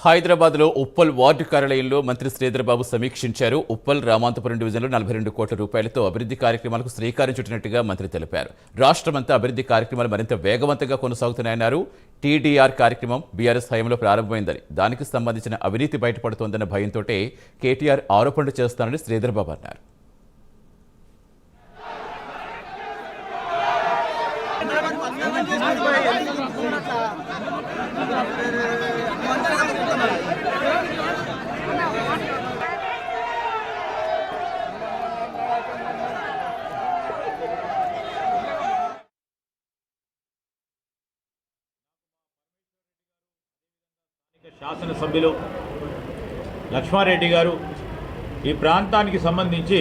హైదరాబాద్లో ఉప్పల్ వార్డు కార్యాలయంలో మంత్రి శ్రీధర్బాబు సమీక్షించారు. ఉప్పల్ రామాంతపురం డివిజన్లో 42 కోట్ల రూపాయలతో అభివృద్ధి కార్యక్రమాలకు శ్రీకారం చుట్టినట్టుగా మంత్రి తెలిపారు. రాష్ట్రమంతా అభివృద్ధి కార్యక్రమాలు మరింత వేగవంతంగా కొనసాగుతున్నాయన్నారు. టీడీఆర్ కార్యక్రమం బీఆర్ఎస్ హయాంలో ప్రారంభమైందని, దానికి సంబంధించిన అవినీతి బయటపడుతోందన్న భయంతో కేటీఆర్ ఆరోపణలు చేస్తానని శ్రీధర్బాబు అన్నారు. శాసనసభ్యులు లక్ష్మారెడ్డి గారు ఈ ప్రాంతానికి సంబంధించి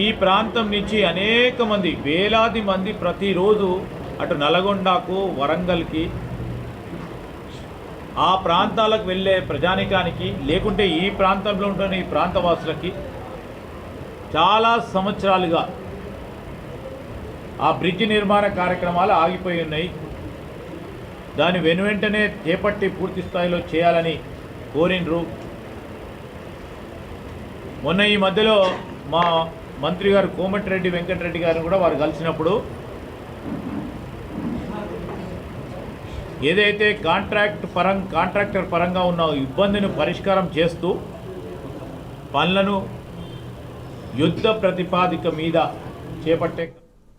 ఈ ప్రాంతం నుంచి అనేక మంది, వేలాది మంది ప్రతిరోజు అటు నల్గొండకు, వరంగల్కి, ఆ ప్రాంతాలకు వెళ్ళే ప్రజానికానికి, లేకుంటే ఈ ప్రాంతంలో ఉంటున్న ఈ ప్రాంతవాసులకి చాలా సంవత్సరాలుగా ఆ బ్రిడ్జి నిర్మాణ కార్యక్రమాలు ఆగిపోయి ఉన్నాయి. దాన్ని వెనువెంటనే చేపట్టి పూర్తి స్థాయిలో చేయాలని కోరినరు. మొన్న ఈ మధ్యలో మా మంత్రి గారు కోమటిరెడ్డి వెంకటరెడ్డి గారిని కూడా వారు కలిసినప్పుడు ఏదైతే కాంట్రాక్టర్ పరంగా ఉన్న ఇబ్బందిని పరిష్కారం చేస్తూ పనులను యుద్ధ ప్రతిపాదిక మీద చేపట్టే